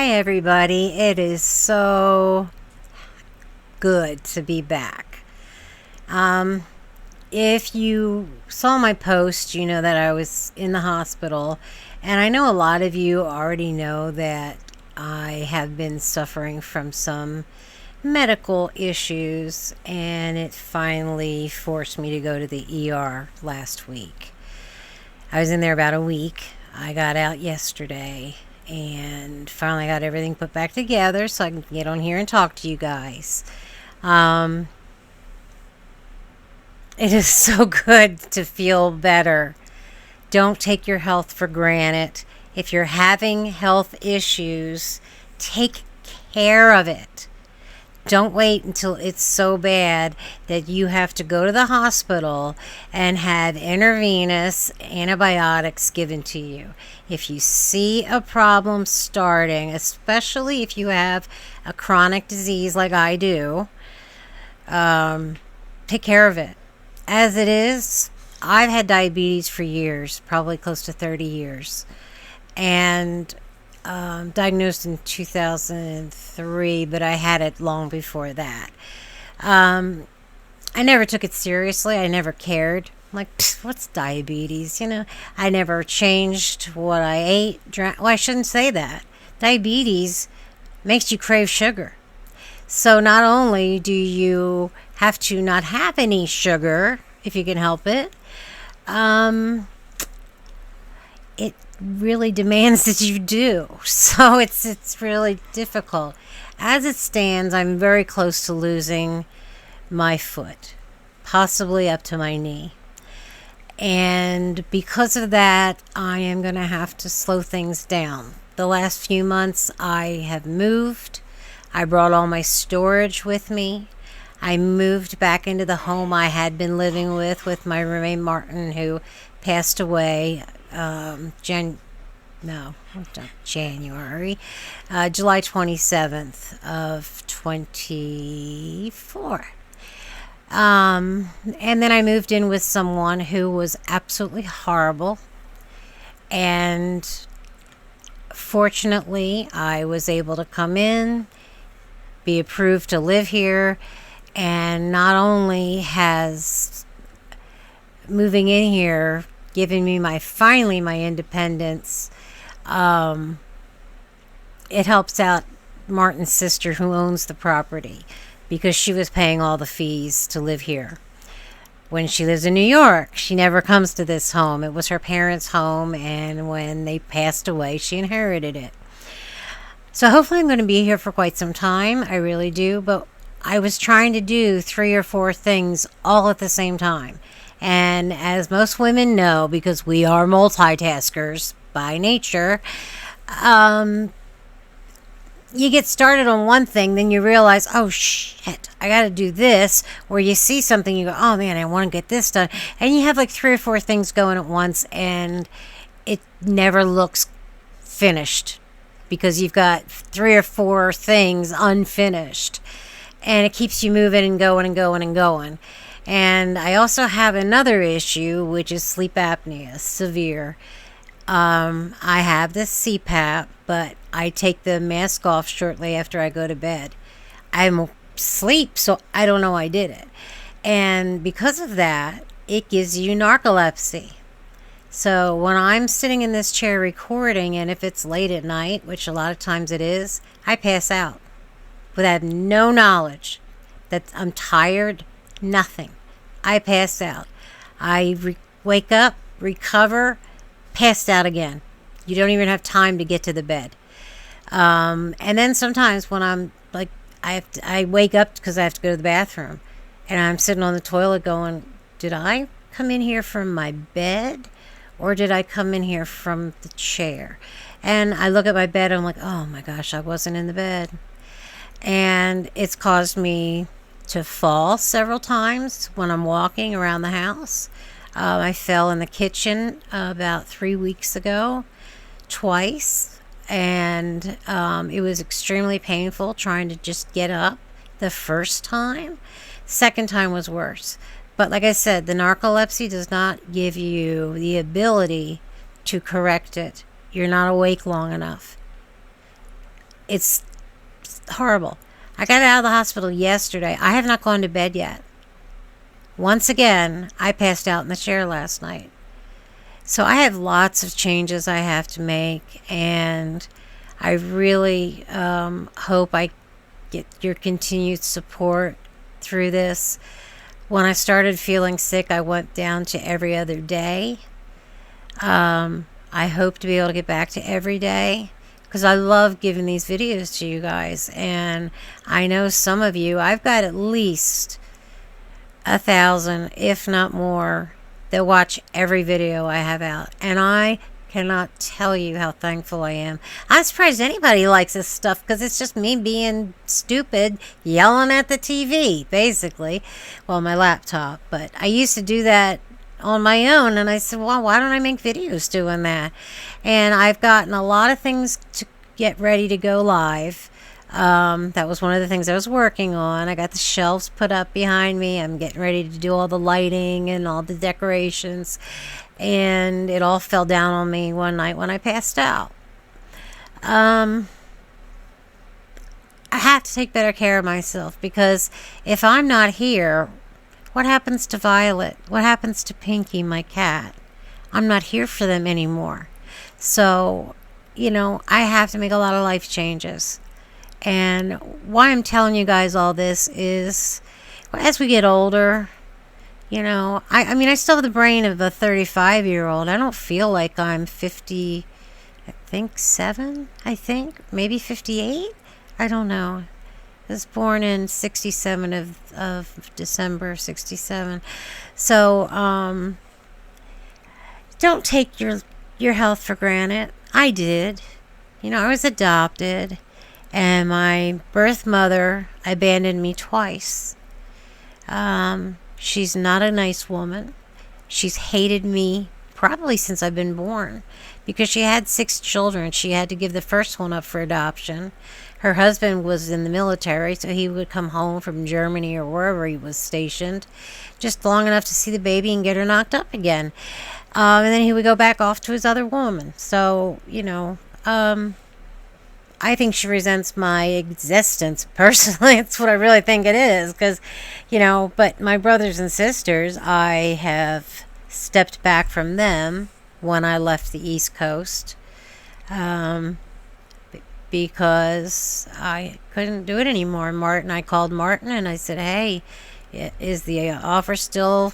Hi, everybody. It is so good to be back. If you saw my post, you know that I was in the hospital, and I know a lot of you already know that I have been suffering from some medical issues, and it finally forced me to go to the ER last week. I was in there about a week. I got out yesterday and finally got everything put back together so I can get on here and talk to you guys. It is so good to feel better. Don't take your health for granted. If you're having health issues, take care of it. Don't wait until it's so bad that you have to go to the hospital and have intravenous antibiotics given to you. If you see a problem starting, especially if you have a chronic disease like I do, take care of it. As it is, I've had diabetes for years, probably close to 30 years. And diagnosed in 2003, but I had it long before that. I never took it seriously. I never cared. I'm like, what's diabetes? I never changed what I ate, drank. Well, I shouldn't say that. Diabetes makes you crave sugar. So not only do you have to not have any sugar, if you can help it, it really demands that you do. So it's really difficult. As it stands, I'm very close to losing my foot, possibly up to my knee. And because of that, I am going to have to slow things down. The last few months, I have moved. I brought all my storage with me. I moved back into the home I had been living with my roommate Martin, who passed away July 27th of 24. And then I moved in with someone who was absolutely horrible. And fortunately, I was able to come in, be approved to live here, and not only has moving in here given me finally my independence, it helps out Martin's sister who owns the property, because she was paying all the fees to live here. When she lives in New York, she never comes to this home. It was her parents' home, and when they passed away, she inherited it. So hopefully I'm going to be here for quite some time. I really do. But I was trying to do 3 or 4 things all at the same time. And as most women know, because we are multitaskers by nature, you get started on one thing, then you realize, oh shit, I got to do this. Or you see something, you go, oh man, I want to get this done. And you have like 3 or 4 things going at once, and it never looks finished because you've got 3 or 4 things unfinished. And it keeps you moving and going and going and going. And I also have another issue, which is sleep apnea, severe. I have this CPAP, but I take the mask off shortly after I go to bed. I'm asleep, so I don't know I did it. And because of that, it gives you narcolepsy. So when I'm sitting in this chair recording, and if it's late at night, which a lot of times it is, I pass out. But I have no knowledge that I'm tired, nothing. I pass out. I wake up, recover, passed out again. You don't even have time to get to the bed. And then sometimes when I'm like, I wake up because I have to go to the bathroom, and I'm sitting on the toilet going, did I come in here from my bed, or did I come in here from the chair? And I look at my bed, and I'm like, oh my gosh, I wasn't in the bed. And it's caused me to fall several times when I'm walking around the house. I fell in the kitchen about 3 weeks ago, twice, and it was extremely painful trying to just get up the first time. Second time was worse. But like I said, the narcolepsy does not give you the ability to correct it. You're not awake long enough. It's horrible. I got out of the hospital yesterday. I have not gone to bed yet. Once again, I passed out in the chair last night. So I have lots of changes I have to make, and I really hope I get your continued support through this. When I started feeling sick, I went down to every other day. I hope to be able to get back to every day, because I love giving these videos to you guys. And I know some of you, I've got at least 1,000, if not more, that watch every video I have out. And I cannot tell you how thankful I am. I'm surprised anybody likes this stuff, because it's just me being stupid, yelling at the TV, basically. Well, my laptop. But I used to do that on my own, and I said, well, why don't I make videos doing that? And I've gotten a lot of things to get ready to go live. That was one of the things I was working on. I got the shelves put up behind me. I'm getting ready to do all the lighting and all the decorations. And it all fell down on me one night when I passed out. I have to take better care of myself, because if I'm not here, what happens to Violet? What happens to Pinky, my cat? I'm not here for them anymore. So, I have to make a lot of life changes. And why I'm telling you guys all this is, as we get older, I still have the brain of a 35-year-old. I don't feel like I'm 50, maybe 58. I don't know. I was born in 67 of December 67. So, don't take your health for granted. I did. I was adopted, and my birth mother abandoned me twice. She's not a nice woman. She's hated me probably since I've been born, because she had 6 children. She had to give the first one up for adoption. Her husband was in the military, so he would come home from Germany or wherever he was stationed just long enough to see the baby and get her knocked up again. And then he would go back off to his other woman. So, I think she resents my existence, personally. It's what I really think it is, because, but my brothers and sisters, I have stepped back from them when I left the East Coast, because I couldn't do it anymore. I called Martin and I said, hey, is the offer still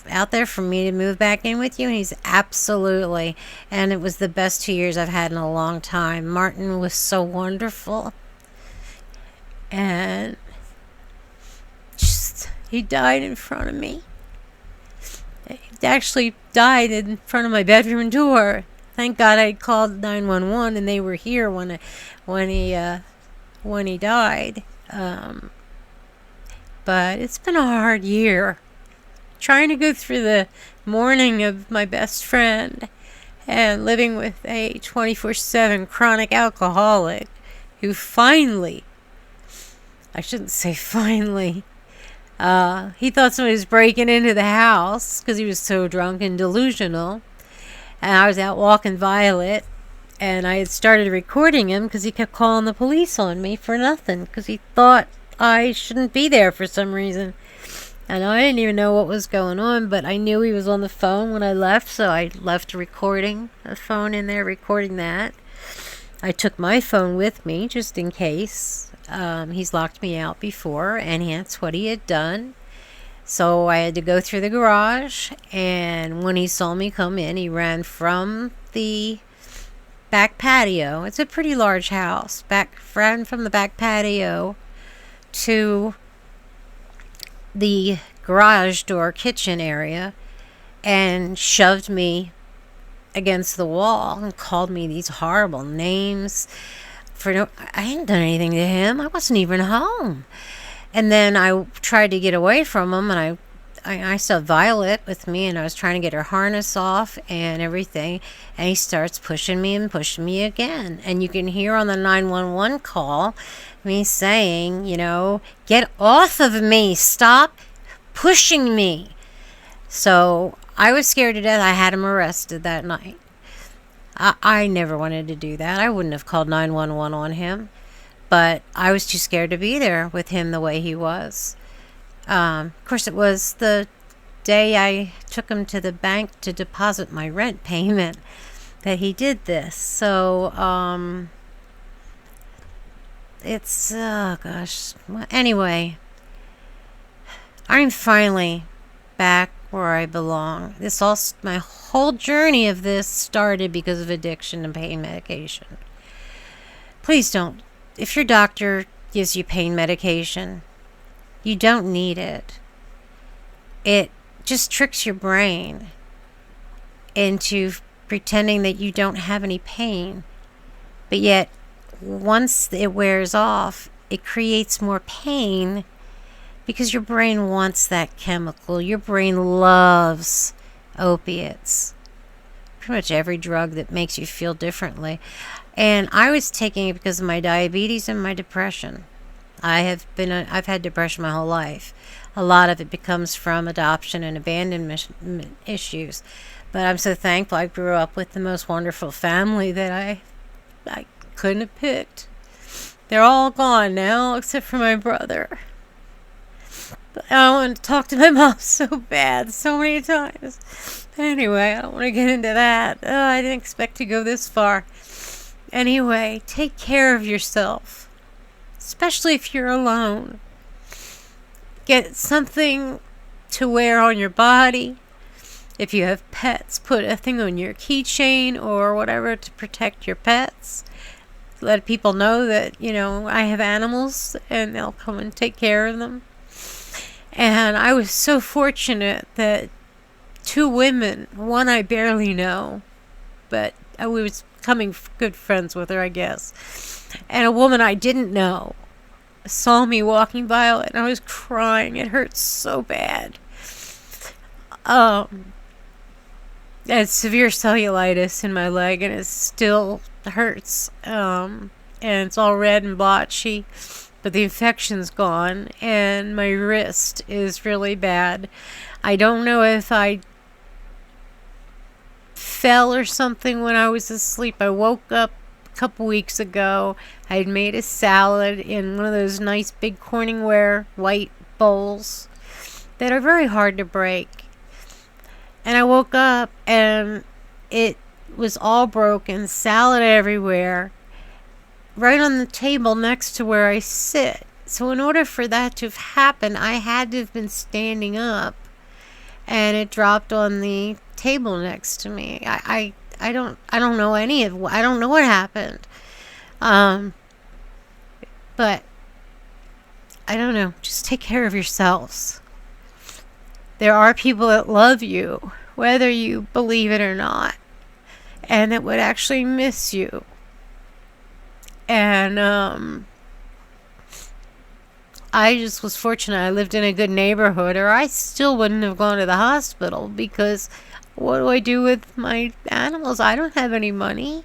out there for me to move back in with you? And he's absolutely. And it was the best 2 years I've had in a long time. Martin was so wonderful, and he died in front of me. He actually died in front of my bedroom door. Thank God I called 911 and they were here when he died. But it's been a hard year, trying to go through the mourning of my best friend and living with a 24/7 chronic alcoholic who finally, I shouldn't say finally, he thought somebody was breaking into the house because he was so drunk and delusional. And I was out walking Violet, and I had started recording him because he kept calling the police on me for nothing, because he thought I shouldn't be there for some reason. And I didn't even know what was going on, but I knew he was on the phone when I left, so I left a phone in there recording that. I took my phone with me just in case. He's locked me out before, and that's what he had done. So I had to go through the garage, and when he saw me come in, he ran from the back patio. It's a pretty large house. Ran from the back patio to the garage door kitchen area and shoved me against the wall and called me these horrible names. I hadn't done anything to him. I wasn't even home. And then I tried to get away from him, and I saw Violet with me, and I was trying to get her harness off and everything, and he starts pushing me and pushing me again. And you can hear on the 911 call me saying, get off of me, stop pushing me. So I was scared to death. I had him arrested that night. I never wanted to do that. I wouldn't have called 911 on him, but I was too scared to be there with him the way he was. Of course, it was the day I took him to the bank to deposit my rent payment that he did this. So, it's, oh gosh. Anyway, I'm finally back where I belong. My whole journey of this started because of addiction and pain medication. Please don't. If your doctor gives you pain medication, you don't need it. It just tricks your brain into pretending that you don't have any pain. But yet, once it wears off, it creates more pain because your brain wants that chemical. Your brain loves opiates. Pretty much every drug that makes you feel differently. And I was taking it because of my diabetes and my depression. I've had depression my whole life. A lot of it becomes from adoption and abandonment issues. But I'm so thankful I grew up with the most wonderful family that I couldn't have picked. They're all gone now, except for my brother. But I want to talk to my mom so bad, so many times. Anyway, I don't want to get into that. I didn't expect to go this far. Anyway, take care of yourself, especially if you're alone. Get something to wear on your body. If you have pets, put a thing on your keychain or whatever to protect your pets. Let people know that, I have animals and they'll come and take care of them. And I was so fortunate that 2 women, one I barely know, but I was becoming good friends with her, I guess, and a woman I didn't know saw me walking by and I was crying. It hurt so bad. I had severe cellulitis in my leg and it still hurts. And it's all red and blotchy, but the infection's gone and my wrist is really bad. I don't know if I fell or something when I was asleep. I woke up a couple weeks ago. I had made a salad in one of those nice big Corningware white bowls that are very hard to break. And I woke up and it was all broken, salad everywhere, right on the table next to where I sit. So in order for that to have happened, I had to have been standing up, and it dropped on the table next to me. I don't know I don't know what happened. But I don't know. Just take care of yourselves. There are people that love you, whether you believe it or not, and that would actually miss you. And I just was fortunate I lived in a good neighborhood, or I still wouldn't have gone to the hospital, because what do I do with my animals? I don't have any money.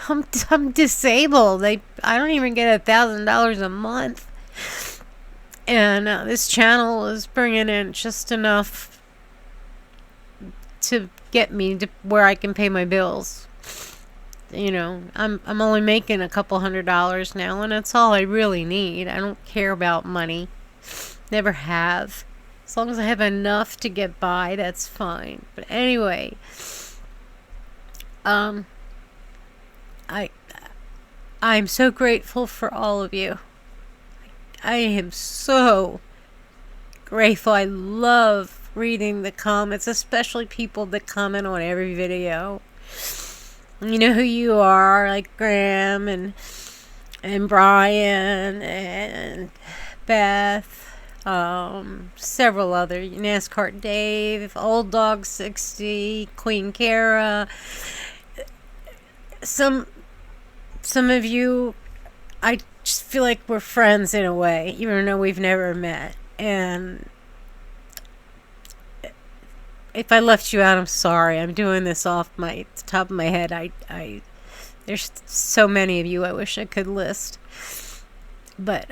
I'm disabled. I don't even get $1,000 a month. And this channel is bringing in just enough to get me to where I can pay my bills. I'm only making a couple $100 now, and that's all I really need. I don't care about money. Never have. As long as I have enough to get by, that's fine. But anyway, I'm so grateful for all of you. I am so grateful. I love reading the comments, especially people that comment on every video. You know who you are, like Graham and Brian and Beth, several other, NASCAR Dave, Old Dog 60, Queen Kara. Some of you, I just feel like we're friends in a way, even though we've never met. And if I left you out, I'm sorry. I'm doing this off the top of my head. There's so many of you I wish I could list. But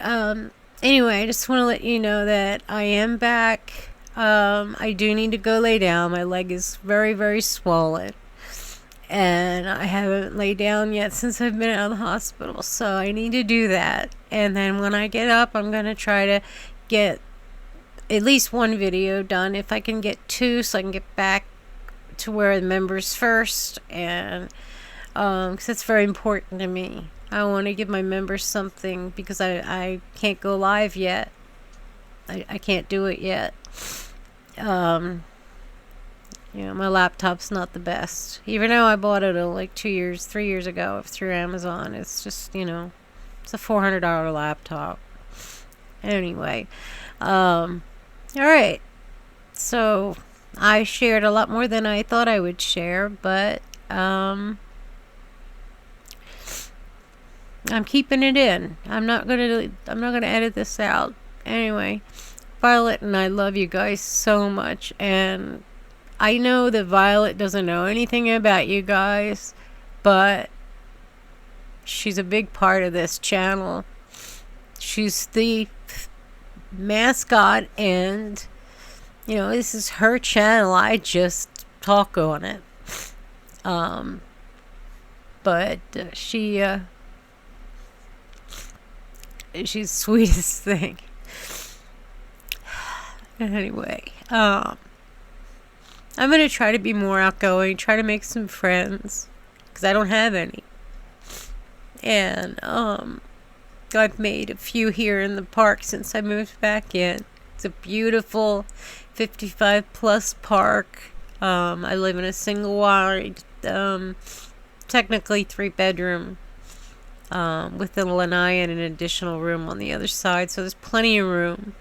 anyway, I just want to let you know that I am back. I do need to go lay down. My leg is very, very swollen. and I haven't laid down yet since I've been out of the hospital, so I need to do that. And then when I get up, I'm going to try to get at least one video done. If I can get two, so I can get back to where the members first, and because it's very important to me. I want to give my members something, because I can't go live yet. I can't do it yet. My laptop's not the best. Even though I bought it like 3 years ago through Amazon. It's just, it's a $400 laptop. Anyway, alright. So, I shared a lot more than I thought I would share, but, I'm keeping it in. I'm not gonna edit this out. Anyway, Violet and I love you guys so much, and I know that Violet doesn't know anything about you guys, but she's a big part of this channel. She's the mascot, and this is her channel. I just talk on it. But she's the sweetest thing. Anyway, I'm going to try to be more outgoing, try to make some friends, because I don't have any. And I've made a few here in the park since I moved back in. It's a beautiful 55 plus park. I live in a single wide, technically 3-bedroom, with a lanai and an additional room on the other side, so there's plenty of room.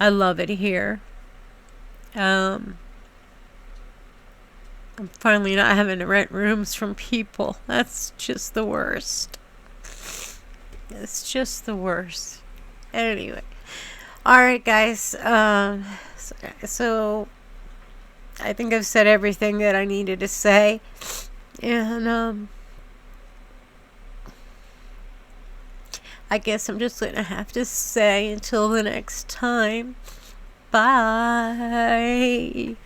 I love it here. I'm finally not having to rent rooms from people. That's just the worst. It's just the worst. Anyway. Alright, guys. So I think I've said everything that I needed to say. And, I guess I'm just going to have to say until the next time. Bye.